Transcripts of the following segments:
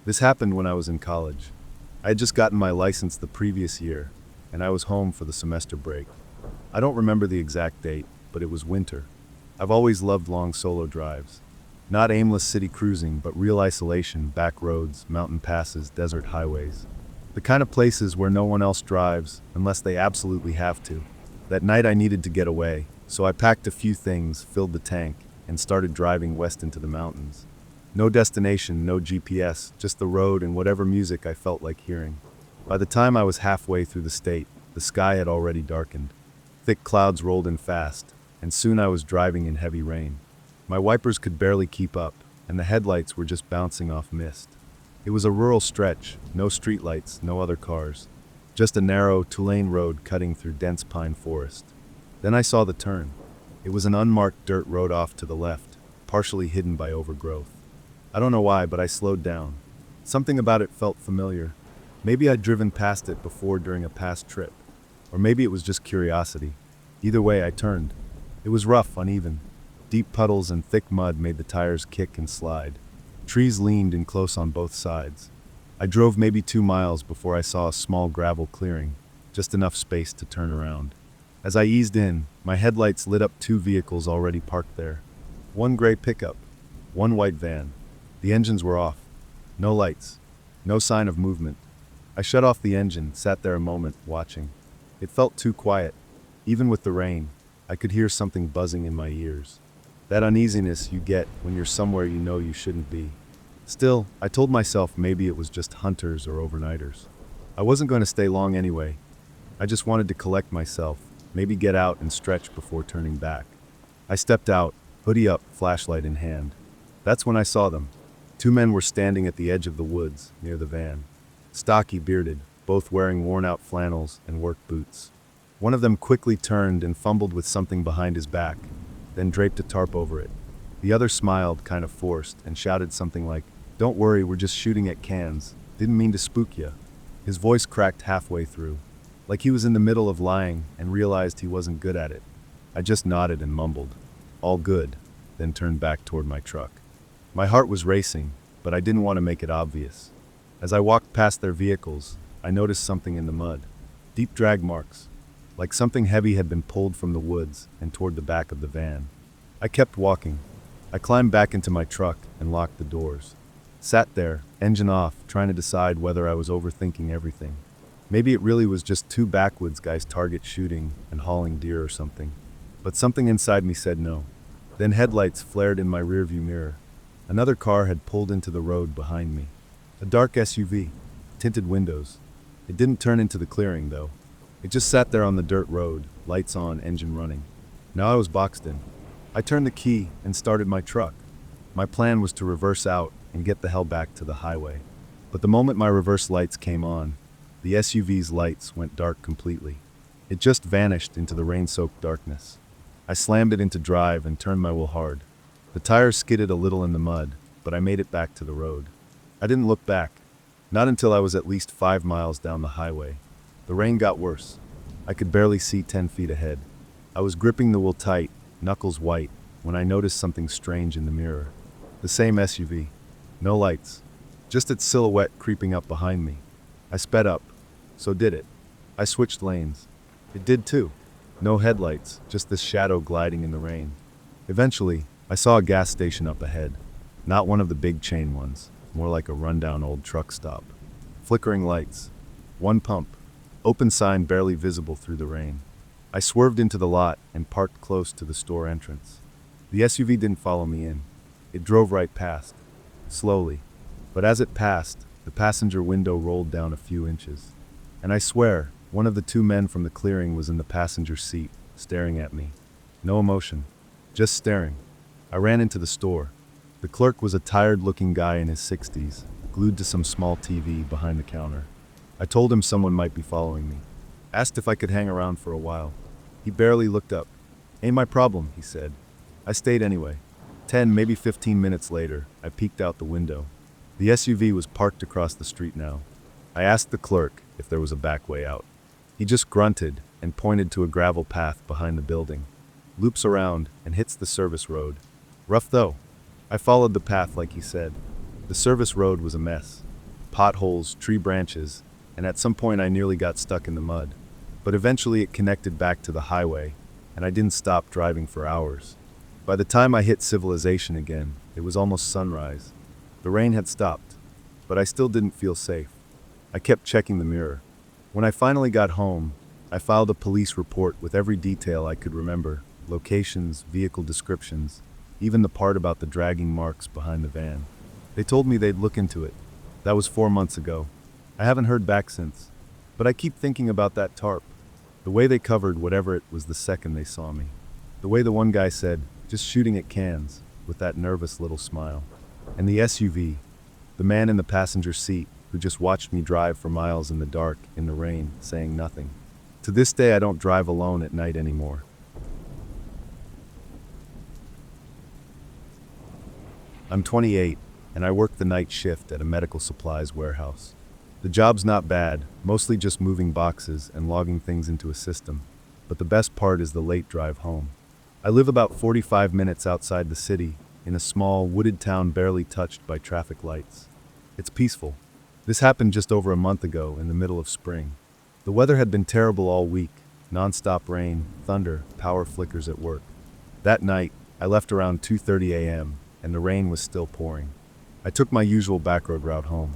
This happened when I was in college. I had just gotten my license the previous year, and I was home for the semester break. I don't remember the exact date, but it was winter. I've always loved long solo drives. Not aimless city cruising, but real isolation, back roads, mountain passes, desert highways. The kind of places where no one else drives, unless they absolutely have to. That night I needed to get away, so I packed a few things, filled the tank, and started driving west into the mountains. No destination, no GPS, just the road and whatever music I felt like hearing. By the time I was halfway through the state, the sky had already darkened. Thick clouds rolled in fast, and soon I was driving in heavy rain. My wipers could barely keep up, and the headlights were just bouncing off mist. It was a rural stretch, no streetlights, no other cars. Just a narrow, two-lane road cutting through dense pine forest. Then I saw the turn. It was an unmarked dirt road off to the left, partially hidden by overgrowth. I don't know why, but I slowed down. Something about it felt familiar. Maybe I'd driven past it before during a past trip. Or maybe it was just curiosity. Either way, I turned. It was rough, uneven. Deep puddles and thick mud made the tires kick and slide. Trees leaned in close on both sides. I drove maybe 2 miles before I saw a small gravel clearing, just enough space to turn around. As I eased in, my headlights lit up 2 vehicles already parked there. One gray pickup, one white van. The engines were off. No lights. No sign of movement. I shut off the engine, sat there a moment, watching. It felt too quiet. Even with the rain, I could hear something buzzing in my ears. That uneasiness you get when you're somewhere you know you shouldn't be. Still, I told myself maybe it was just hunters or overnighters. I wasn't going to stay long anyway. I just wanted to collect myself, maybe get out and stretch before turning back. I stepped out, hoodie up, flashlight in hand. That's when I saw them. 2 men were standing at the edge of the woods, near the van. Stocky, bearded, both wearing worn-out flannels and work boots. One of them quickly turned and fumbled with something behind his back, then draped a tarp over it. The other smiled, kind of forced, and shouted something like, "Don't worry, we're just shooting at cans. Didn't mean to spook ya." His voice cracked halfway through, like he was in the middle of lying and realized he wasn't good at it. I just nodded and mumbled, "All good," then turned back toward my truck. My heart was racing, but I didn't want to make it obvious. As I walked past their vehicles, I noticed something in the mud. Deep drag marks, like something heavy had been pulled from the woods and toward the back of the van. I kept walking. I climbed back into my truck and locked the doors. Sat there, engine off, trying to decide whether I was overthinking everything. Maybe it really was just 2 backwoods guys target shooting and hauling deer or something. But something inside me said no. Then headlights flared in my rearview mirror. Another car had pulled into the road behind me. A dark SUV, tinted windows. It didn't turn into the clearing, though. It just sat there on the dirt road, lights on, engine running. Now I was boxed in. I turned the key and started my truck. My plan was to reverse out and get the hell back to the highway. But the moment my reverse lights came on, the SUV's lights went dark completely. It just vanished into the rain-soaked darkness. I slammed it into drive and turned my wheel hard. The tires skidded a little in the mud, but I made it back to the road. I didn't look back, not until I was at least 5 miles down the highway. The rain got worse. I could barely see 10 feet ahead. I was gripping the wheel tight, knuckles white, when I noticed something strange in the mirror. The same SUV. No lights. Just its silhouette creeping up behind me. I sped up. So did it. I switched lanes. It did too. No headlights, just this shadow gliding in the rain. Eventually, I saw a gas station up ahead. Not one of the big chain ones, more like a rundown old truck stop. Flickering lights. One pump. Open sign barely visible through the rain. I swerved into the lot and parked close to the store entrance. The SUV didn't follow me in. It drove right past, slowly. But as it passed, the passenger window rolled down a few inches. And I swear, one of the 2 men from the clearing was in the passenger seat, staring at me. No emotion, just staring. I ran into the store. The clerk was a tired-looking guy in his 60s, glued to some small TV behind the counter. I told him someone might be following me. Asked if I could hang around for a while. He barely looked up. "Ain't my problem," he said. I stayed anyway. 10, maybe 15 minutes later, I peeked out the window. The SUV was parked across the street now. I asked the clerk if there was a back way out. He just grunted and pointed to a gravel path behind the building. Loops around and hits the service road. Rough though. I followed the path like he said. The service road was a mess. potholes, tree branches, and at some point I nearly got stuck in the mud. But eventually it connected back to the highway, and I didn't stop driving for hours. By the time I hit civilization again, it was almost sunrise. The rain had stopped, but I still didn't feel safe. I kept checking the mirror. When I finally got home, I filed a police report with every detail I could remember: locations, vehicle descriptions, even the part about the dragging marks behind the van. They told me they'd look into it. That was 4 months ago. I haven't heard back since. But I keep thinking about that tarp. The way they covered whatever it was the second they saw me. The way the one guy said, "Just shooting at cans," with that nervous little smile. And the SUV, the man in the passenger seat who just watched me drive for miles in the dark, in the rain, saying nothing. To this day, I don't drive alone at night anymore. I'm 28, and I work the night shift at a medical supplies warehouse. The job's not bad, mostly just moving boxes and logging things into a system, but the best part is the late drive home. I live about 45 minutes outside the city, in a small, wooded town barely touched by traffic lights. It's peaceful. This happened just over a month ago, in the middle of spring. The weather had been terrible all week: non-stop rain, thunder, power flickers at work. That night, I left around 2:30 a.m., and the rain was still pouring. I took my usual backroad route home.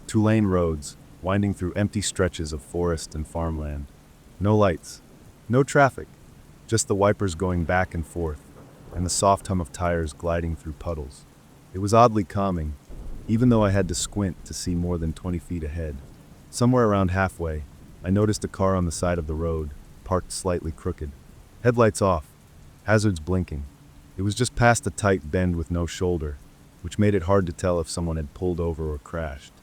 2-lane roads, winding through empty stretches of forest and farmland. No lights, no traffic, just the wipers going back and forth, and the soft hum of tires gliding through puddles. It was oddly calming, even though I had to squint to see more than 20 feet ahead. Somewhere around halfway, I noticed a car on the side of the road, parked slightly crooked. Headlights off, hazards blinking. It was just past a tight bend with no shoulder, which made it hard to tell if someone had pulled over or crashed.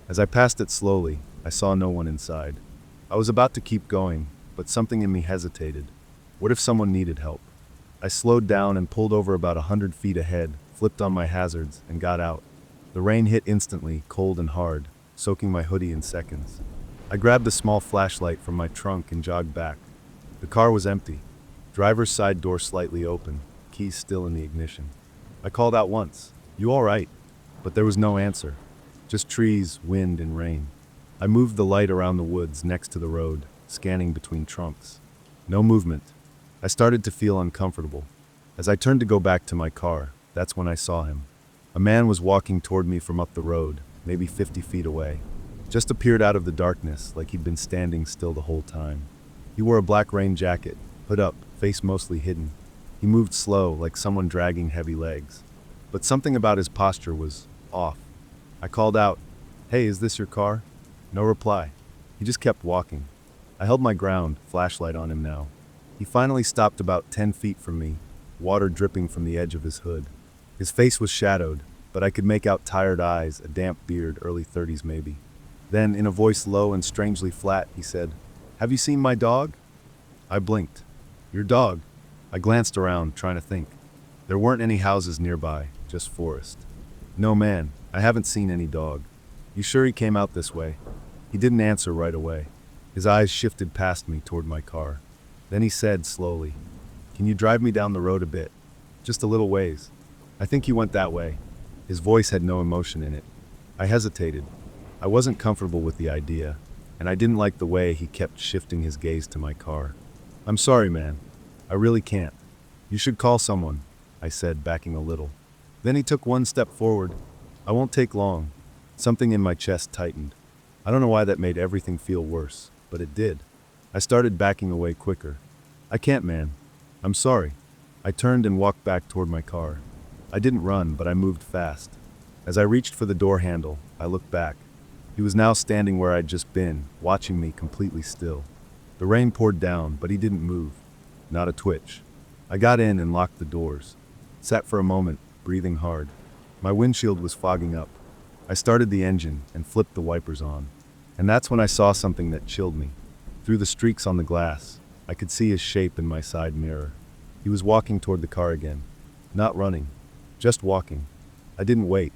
As I passed it slowly, I saw no one inside. I was about to keep going, but something in me hesitated. What if someone needed help? I slowed down and pulled over about 100 feet ahead, flipped on my hazards, and got out. The rain hit instantly, cold and hard, soaking my hoodie in seconds. I grabbed a small flashlight from my trunk and jogged back. The car was empty. Driver's side door slightly open, keys still in the ignition. I called out once, "You all right?" But there was no answer. Just trees, wind, and rain. I moved the light around the woods next to the road, scanning between trunks. No movement. I started to feel uncomfortable. As I turned to go back to my car, that's when I saw him. A man was walking toward me from up the road, maybe 50 feet away. Just appeared out of the darkness, like he'd been standing still the whole time. He wore a black rain jacket, hood up, face mostly hidden. He moved slow, like someone dragging heavy legs. But something about his posture was off. I called out, "Hey, is this your car?" No reply. He just kept walking. I held my ground, flashlight on him now. He finally stopped about 10 feet from me, water dripping from the edge of his hood. His face was shadowed, but I could make out tired eyes, a damp beard, early 30s maybe. Then, in a voice low and strangely flat, he said, "Have you seen my dog?" I blinked. "Your dog?" I glanced around, trying to think. There weren't any houses nearby, just forest. "No, man, I haven't seen any dog." "You sure he came out this way?" He didn't answer right away. His eyes shifted past me toward my car. Then he said slowly, "Can you drive me down the road a bit? Just a little ways." "I think he went that way." His voice had no emotion in it. I hesitated. I wasn't comfortable with the idea, and I didn't like the way he kept shifting his gaze to my car. "I'm sorry, man. I really can't." "You should call someone," I said, backing a little. Then he took one step forward. "I won't take long." Something in my chest tightened. I don't know why that made everything feel worse, but it did. I started backing away quicker. "I can't, man. I'm sorry." I turned and walked back toward my car. I didn't run, but I moved fast. As I reached for the door handle, I looked back. He was now standing where I'd just been, watching me completely still. The rain poured down, but he didn't move. Not a twitch. I got in and locked the doors. Sat for a moment, breathing hard. My windshield was fogging up. I started the engine and flipped the wipers on. And that's when I saw something that chilled me. Through the streaks on the glass, I could see his shape in my side mirror. He was walking toward the car again. Not running, just walking. I didn't wait.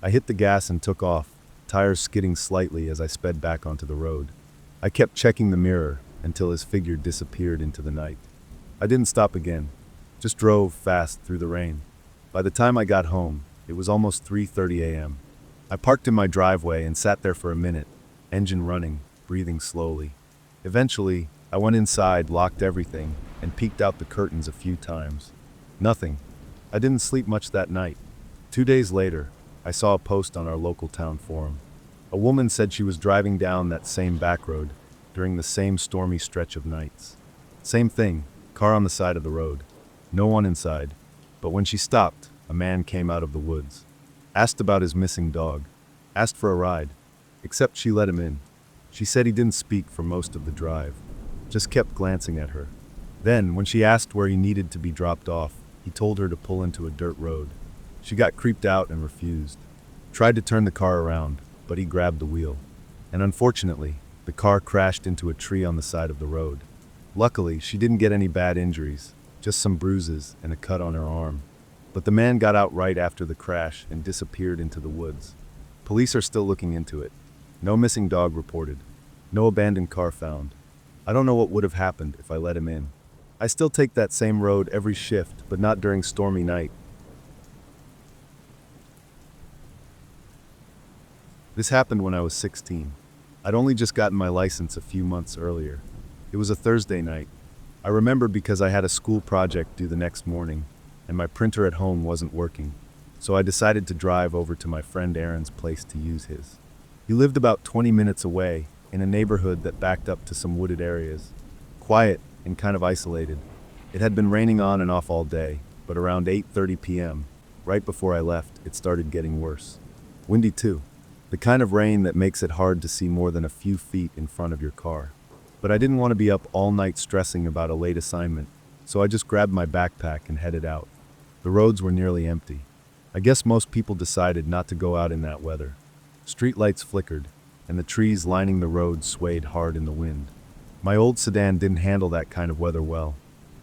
I hit the gas and took off, tires skidding slightly as I sped back onto the road. I kept checking the mirror until his figure disappeared into the night. I didn't stop again, just drove fast through the rain. By the time I got home, it was almost 3:30 a.m. I parked in my driveway and sat there for a minute, engine running, breathing slowly. Eventually, I went inside, locked everything, and peeked out the curtains a few times. Nothing. I didn't sleep much that night. 2 days later, I saw a post on our local town forum. A woman said she was driving down that same back road during the same stormy stretch of nights. Same thing, car on the side of the road. No one inside. But when she stopped, a man came out of the woods. Asked about his missing dog. Asked for a ride. Except she let him in. She said he didn't speak for most of the drive. Just kept glancing at her. Then, when she asked where he needed to be dropped off, he told her to pull into a dirt road. She got creeped out and refused. Tried to turn the car around, but he grabbed the wheel. And unfortunately, the car crashed into a tree on the side of the road. Luckily, she didn't get any bad injuries, just some bruises and a cut on her arm. But the man got out right after the crash and disappeared into the woods. Police are still looking into it. No missing dog reported. No abandoned car found. I don't know what would have happened if I let him in. I still take that same road every shift, but not during stormy night. This happened when I was 16. I'd only just gotten my license a few months earlier. It was a Thursday night. I remember because I had a school project due the next morning, and my printer at home wasn't working, so I decided to drive over to my friend Aaron's place to use his. He lived about 20 minutes away, in a neighborhood that backed up to some wooded areas. Quiet and kind of isolated. It had been raining on and off all day, but around 8:30 p.m., right before I left, it started getting worse. Windy too. The kind of rain that makes it hard to see more than a few feet in front of your car. But I didn't want to be up all night stressing about a late assignment, so I just grabbed my backpack and headed out. The roads were nearly empty. I guess most people decided not to go out in that weather. Streetlights flickered, and the trees lining the road swayed hard in the wind. My old sedan didn't handle that kind of weather well,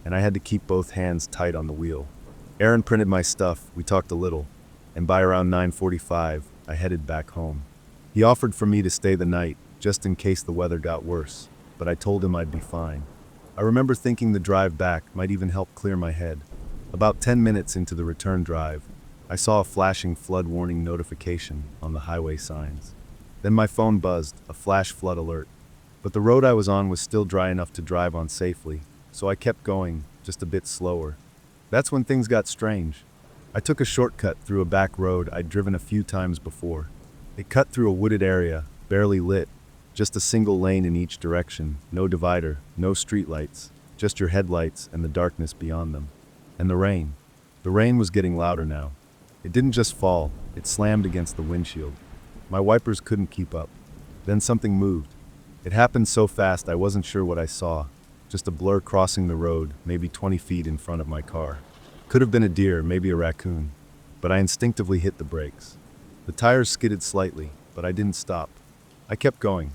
and I had to keep both hands tight on the wheel. Aaron printed my stuff, we talked a little, and by around 9:45, I headed back home. He offered for me to stay the night, just in case the weather got worse, but I told him I'd be fine. I remember thinking the drive back might even help clear my head. About 10 minutes into the return drive, I saw a flashing flood warning notification on the highway signs. Then my phone buzzed, a flash flood alert. But the road I was on was still dry enough to drive on safely, so I kept going, just a bit slower. That's when things got strange. I took a shortcut through a back road I'd driven a few times before. It cut through a wooded area, barely lit, just a single lane in each direction, no divider, no streetlights, just your headlights and the darkness beyond them. And the rain. The rain was getting louder now. It didn't just fall, it slammed against the windshield. My wipers couldn't keep up. Then something moved. It happened so fast I wasn't sure what I saw. Just a blur crossing the road, maybe 20 feet in front of my car. Could have been a deer, maybe a raccoon. But I instinctively hit the brakes. The tires skidded slightly, but I didn't stop. I kept going.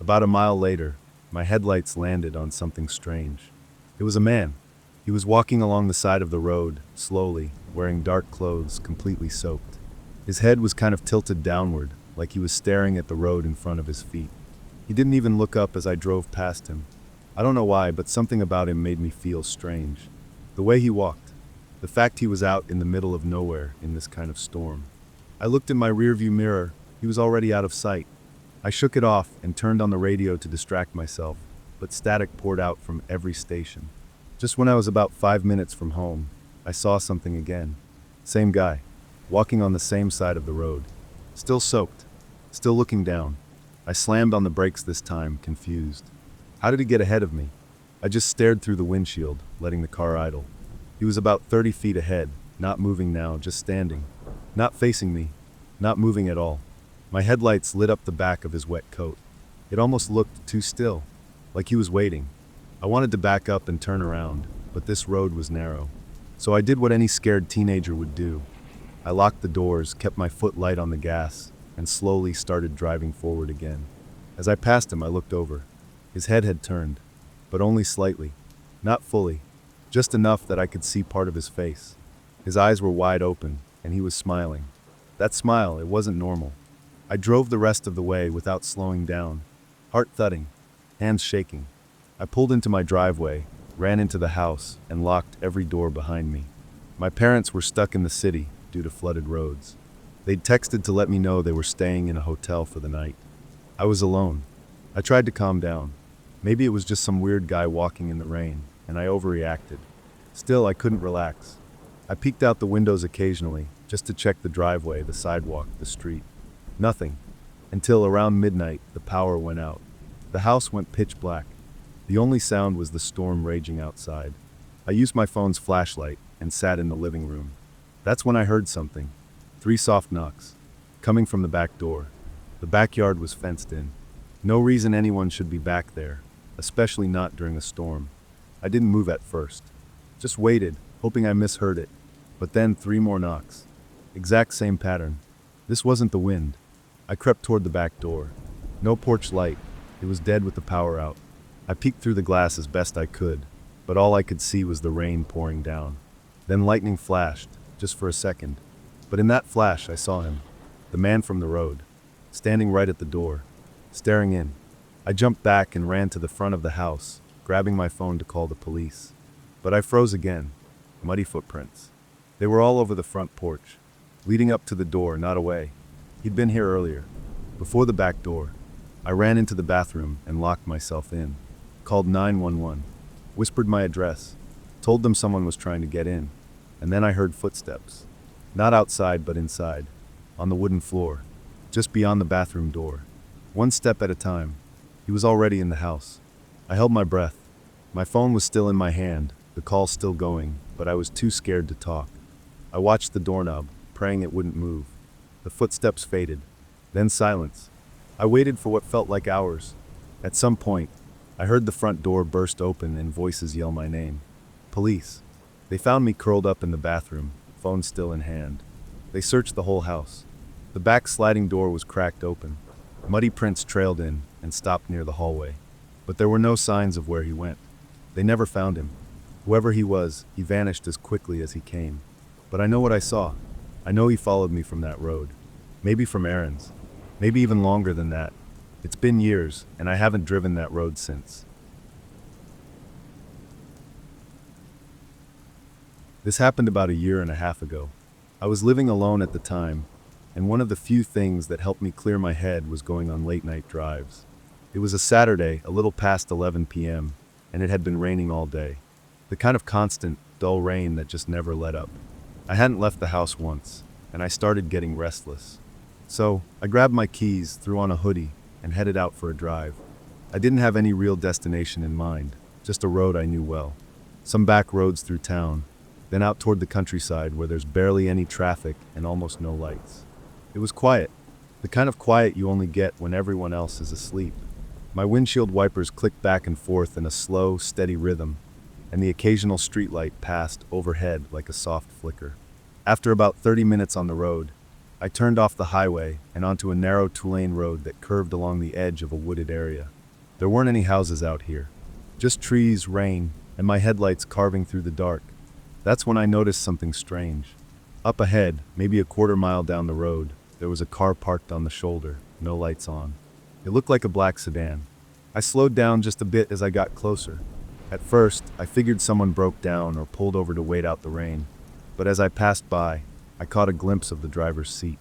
About a mile later, my headlights landed on something strange. It was a man. He was walking along the side of the road, slowly, wearing dark clothes, completely soaked. His head was kind of tilted downward, like he was staring at the road in front of his feet. He didn't even look up as I drove past him. I don't know why, but something about him made me feel strange. The way he walked. The fact he was out in the middle of nowhere in this kind of storm. I looked in my rearview mirror. He was already out of sight. I shook it off and turned on the radio to distract myself, but static poured out from every station. Just when I was about 5 minutes from home, I saw something again. Same guy, walking on the same side of the road. Still soaked, still looking down. I slammed on the brakes this time, confused. How did he get ahead of me? I just stared through the windshield, letting the car idle. He was about 30 feet ahead, not moving now, just standing. Not facing me, not moving at all. My headlights lit up the back of his wet coat. It almost looked too still, like he was waiting. I wanted to back up and turn around, but this road was narrow. So I did what any scared teenager would do. I locked the doors, kept my foot light on the gas, and slowly started driving forward again. As I passed him, I looked over. His head had turned, but only slightly. Not fully, just enough that I could see part of his face. His eyes were wide open, and he was smiling. That smile, it wasn't normal. I drove the rest of the way without slowing down, heart thudding, hands shaking. I pulled into my driveway, ran into the house, and locked every door behind me. My parents were stuck in the city due to flooded roads. They'd texted to let me know they were staying in a hotel for the night. I was alone. I tried to calm down. Maybe it was just some weird guy walking in the rain, and I overreacted. Still, I couldn't relax. I peeked out the windows occasionally, just to check the driveway, the sidewalk, the street. Nothing. Until around midnight, the power went out. The house went pitch black. The only sound was the storm raging outside. I used my phone's flashlight and sat in the living room. That's when I heard something. 3 soft knocks, coming from the back door. The backyard was fenced in. No reason anyone should be back there, especially not during a storm. I didn't move at first. Just waited, hoping I misheard it. But then 3 more knocks. Exact same pattern. This wasn't the wind. I crept toward the back door. No porch light. It was dead with the power out. I peeked through the glass as best I could, but all I could see was the rain pouring down. Then lightning flashed, just for a second. But in that flash, I saw him, the man from the road, standing right at the door, staring in. I jumped back and ran to the front of the house, grabbing my phone to call the police. But I froze again. Muddy footprints. They were all over the front porch, leading up to the door, not away. He'd been here earlier, before the back door. I ran into the bathroom and locked myself in. Called 911, whispered my address, told them someone was trying to get in, and then I heard footsteps. Not outside, but inside, on the wooden floor, just beyond the bathroom door. 1 step at a time. He was already in the house. I held my breath. My phone was still in my hand, the call still going, but I was too scared to talk. I watched the doorknob, praying it wouldn't move. The footsteps faded, then silence. I waited for what felt like hours. At some point, I heard the front door burst open and voices yell my name. Police. They found me curled up in the bathroom, phone still in hand. They searched the whole house. The back sliding door was cracked open. Muddy prints trailed in and stopped near the hallway. But there were no signs of where he went. They never found him. Whoever he was, he vanished as quickly as he came. But I know what I saw. I know he followed me from that road. Maybe from errands. Maybe even longer than that. It's been years, and I haven't driven that road since. This happened about 1.5 years ago. I was living alone at the time, and one of the few things that helped me clear my head was going on late-night drives. It was a Saturday, a little past 11 p.m., and it had been raining all day. The kind of constant, dull rain that just never let up. I hadn't left the house once, and I started getting restless. So, I grabbed my keys, threw on a hoodie, and headed out for a drive. I didn't have any real destination in mind, just a road I knew well. Some back roads through town, then out toward the countryside where there's barely any traffic and almost no lights. It was quiet, the kind of quiet you only get when everyone else is asleep. My windshield wipers clicked back and forth in a slow, steady rhythm, and the occasional streetlight passed overhead like a soft flicker. After about 30 minutes on the road, I turned off the highway and onto a narrow 2-lane road that curved along the edge of a wooded area. There weren't any houses out here, just trees, rain, and my headlights carving through the dark. That's when I noticed something strange. Up ahead, maybe a 1/4 mile down the road, there was a car parked on the shoulder, no lights on. It looked like a black sedan. I slowed down just a bit as I got closer. At first, I figured someone broke down or pulled over to wait out the rain. But as I passed by, I caught a glimpse of the driver's seat.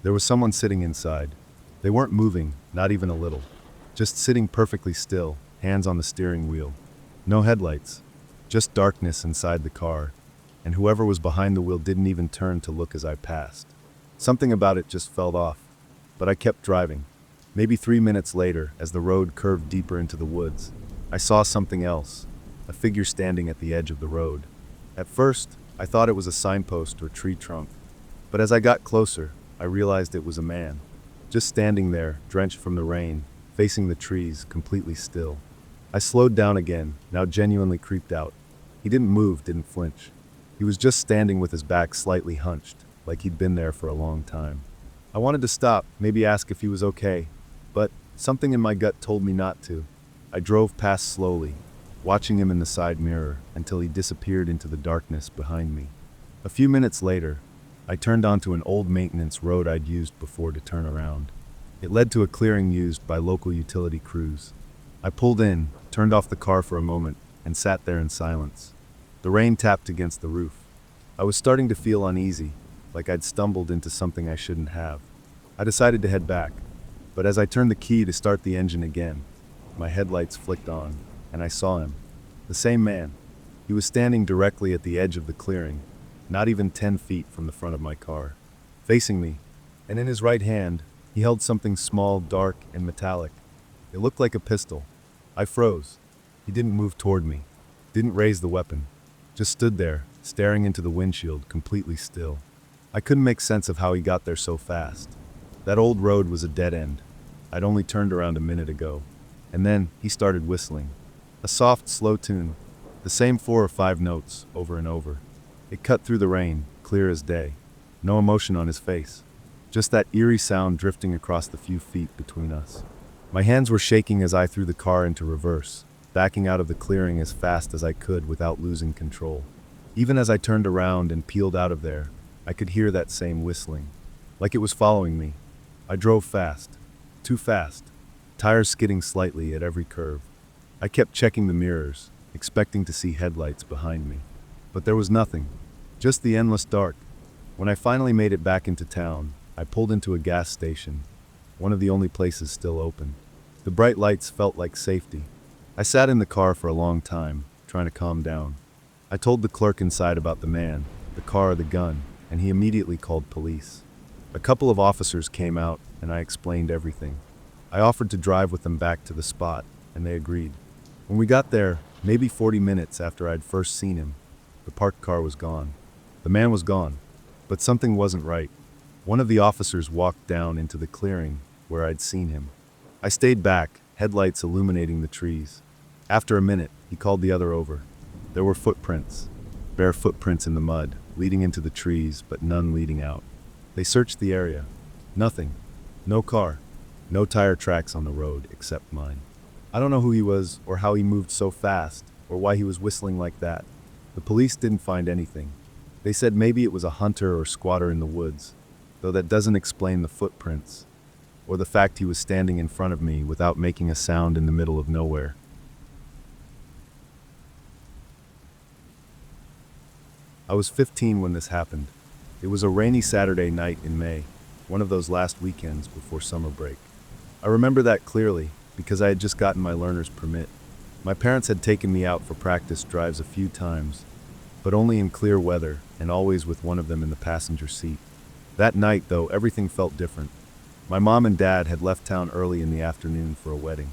There was someone sitting inside. They weren't moving, not even a little. Just sitting perfectly still, hands on the steering wheel. No headlights, just darkness inside the car, and whoever was behind the wheel didn't even turn to look as I passed. Something about it just felt off, but I kept driving. Maybe 3 minutes later, as the road curved deeper into the woods, I saw something else, a figure standing at the edge of the road. At first, I thought it was a signpost or tree trunk, but as I got closer, I realized it was a man, just standing there, drenched from the rain, facing the trees, completely still. I slowed down again, now genuinely creeped out. He didn't move, didn't flinch. He was just standing with his back slightly hunched, like he'd been there for a long time. I wanted to stop, maybe ask if he was okay, but something in my gut told me not to. I drove past slowly, watching him in the side mirror until he disappeared into the darkness behind me. A few minutes later, I turned onto an old maintenance road I'd used before to turn around. It led to a clearing used by local utility crews. I pulled in, turned off the car for a moment, and sat there in silence. The rain tapped against the roof. I was starting to feel uneasy, like I'd stumbled into something I shouldn't have. I decided to head back, but as I turned the key to start the engine again, my headlights flicked on, and I saw him. The same man. He was standing directly at the edge of the clearing, not even 10 feet from the front of my car, facing me, and in his right hand, he held something small, dark, and metallic. It looked like a pistol. I froze. He didn't move toward me, didn't raise the weapon, just stood there, staring into the windshield, completely still. I couldn't make sense of how he got there so fast. That old road was a dead end. I'd only turned around a minute ago. And then he started whistling. A soft, slow tune, the same 4 or 5 notes, over and over. It cut through the rain, clear as day. No emotion on his face. Just that eerie sound drifting across the few feet between us. My hands were shaking as I threw the car into reverse, backing out of the clearing as fast as I could without losing control. Even as I turned around and peeled out of there, I could hear that same whistling, like it was following me. I drove fast, too fast, tires skidding slightly at every curve. I kept checking the mirrors, expecting to see headlights behind me. But there was nothing, just the endless dark. When I finally made it back into town, I pulled into a gas station, one of the only places still open. The bright lights felt like safety. I sat in the car for a long time, trying to calm down. I told the clerk inside about the man, the car, the gun, and he immediately called police. A couple of officers came out, and I explained everything. I offered to drive with them back to the spot, and they agreed. When we got there, maybe 40 minutes after I'd first seen him, the parked car was gone. The man was gone, but something wasn't right. One of the officers walked down into the clearing where I'd seen him. I stayed back, headlights illuminating the trees. After a minute, he called the other over. There were footprints, bare footprints in the mud, leading into the trees, but none leading out. They searched the area. Nothing. No car. No tire tracks on the road except mine. I don't know who he was, or how he moved so fast, or why he was whistling like that. The police didn't find anything. They said maybe it was a hunter or squatter in the woods, though that doesn't explain the footprints, or the fact he was standing in front of me without making a sound in the middle of nowhere. I was 15 when this happened. It was a rainy Saturday night in May, one of those last weekends before summer break. I remember that clearly because I had just gotten my learner's permit. My parents had taken me out for practice drives a few times, but only in clear weather and always with one of them in the passenger seat. That night, though, everything felt different. My mom and dad had left town early in the afternoon for a wedding.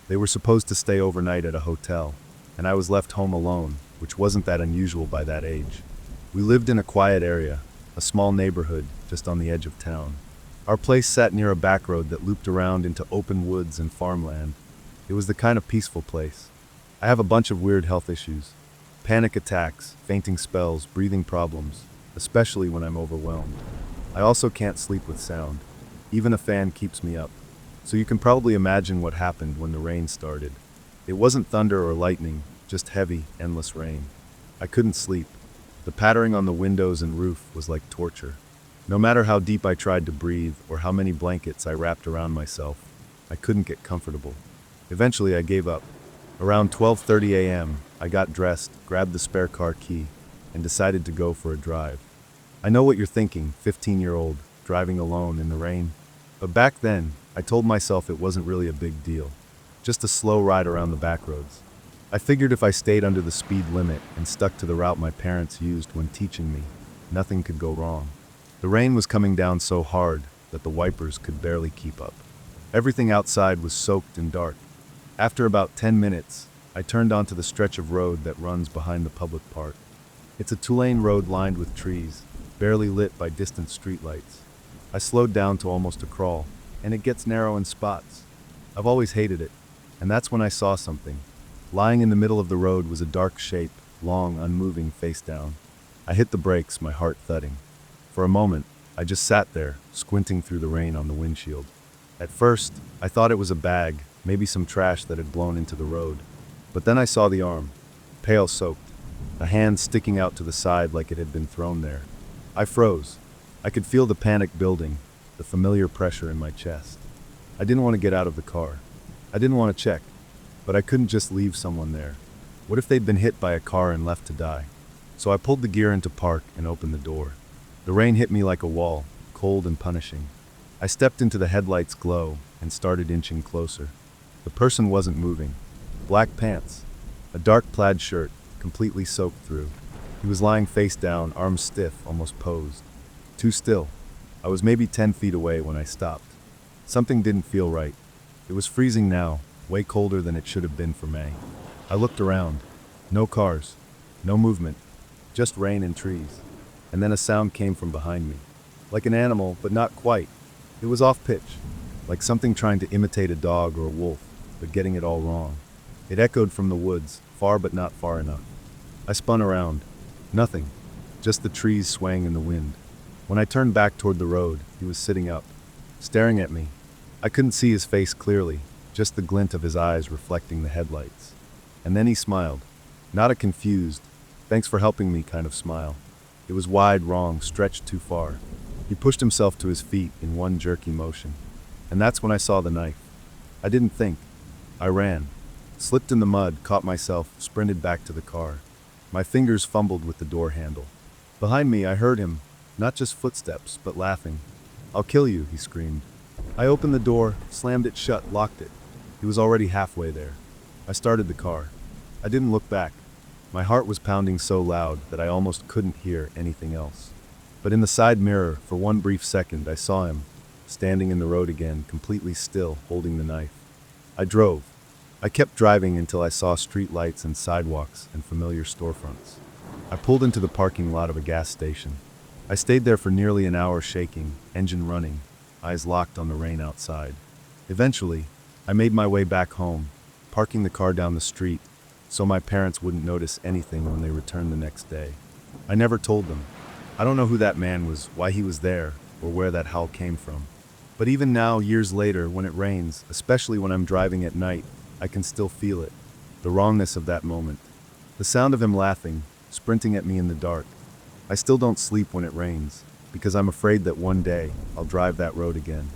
They were supposed to stay overnight at a hotel, and I was left home alone, which wasn't that unusual by that age. We lived in a quiet area, a small neighborhood just on the edge of town. Our place sat near a back road that looped around into open woods and farmland. It was the kind of peaceful place. I have a bunch of weird health issues. Panic attacks, fainting spells, breathing problems, especially when I'm overwhelmed. I also can't sleep with sound. Even a fan keeps me up. So you can probably imagine what happened when the rain started. It wasn't thunder or lightning, just heavy, endless rain. I couldn't sleep. The pattering on the windows and roof was like torture. No matter how deep I tried to breathe or how many blankets I wrapped around myself, I couldn't get comfortable. Eventually I gave up. Around 12:30 a.m., I got dressed, grabbed the spare car key, and decided to go for a drive. I know what you're thinking, 15-year-old, driving alone in the rain. But back then, I told myself it wasn't really a big deal. Just a slow ride around the back roads. I figured if I stayed under the speed limit and stuck to the route my parents used when teaching me, nothing could go wrong. The rain was coming down so hard that the wipers could barely keep up. Everything outside was soaked and dark. After about 10 minutes, I turned onto the stretch of road that runs behind the public park. It's a two-lane road lined with trees, barely lit by distant streetlights. I slowed down to almost a crawl, and it gets narrow in spots. I've always hated it, and that's when I saw something. Lying in the middle of the road was a dark shape, long, unmoving, face down. I hit the brakes, my heart thudding. For a moment, I just sat there, squinting through the rain on the windshield. At first, I thought it was a bag, maybe some trash that had blown into the road. But then I saw the arm, pale soaked, a hand sticking out to the side like it had been thrown there. I froze. I could feel the panic building, the familiar pressure in my chest. I didn't want to get out of the car. I didn't want to check, but I couldn't just leave someone there. What if they'd been hit by a car and left to die? So I pulled the gear into park and opened the door. The rain hit me like a wall, cold and punishing. I stepped into the headlight's glow and started inching closer. The person wasn't moving. Black pants, a dark plaid shirt, completely soaked through. He was lying face down, arms stiff, almost posed. Too still. I was maybe 10 feet away when I stopped. Something didn't feel right. It was freezing now, way colder than it should have been for May. I looked around. No cars. No movement. Just rain and trees. And then a sound came from behind me. Like an animal, but not quite. It was off-pitch. Like something trying to imitate a dog or a wolf, but getting it all wrong. It echoed from the woods, far but not far enough. I spun around. Nothing. Just the trees swaying in the wind. When I turned back toward the road, he was sitting up, staring at me. I couldn't see his face clearly, just the glint of his eyes reflecting the headlights. And then he smiled. Not a confused, thanks for helping me kind of smile. It was wide, wrong, stretched too far. He pushed himself to his feet in one jerky motion. And that's when I saw the knife. I didn't think. I ran. Slipped in the mud, caught myself, sprinted back to the car. My fingers fumbled with the door handle. Behind me, I heard him, not just footsteps, but laughing. "I'll kill you," he screamed. I opened the door, slammed it shut, locked it. He was already halfway there. I started the car. I didn't look back. My heart was pounding so loud that I almost couldn't hear anything else. But in the side mirror, for one brief second, I saw him, standing in the road again, completely still, holding the knife. I drove. I kept driving until I saw street lights and sidewalks and familiar storefronts. I pulled into the parking lot of a gas station. I stayed there for nearly an hour, shaking, engine running, eyes locked on the rain outside. Eventually, I made my way back home, parking the car down the street so my parents wouldn't notice anything when they returned the next day. I never told them. I don't know who that man was, why he was there, or where that howl came from. But even now, years later, when it rains, especially when I'm driving at night, I can still feel it. The wrongness of that moment. The sound of him laughing, sprinting at me in the dark. I still don't sleep when it rains, because I'm afraid that one day I'll drive that road again.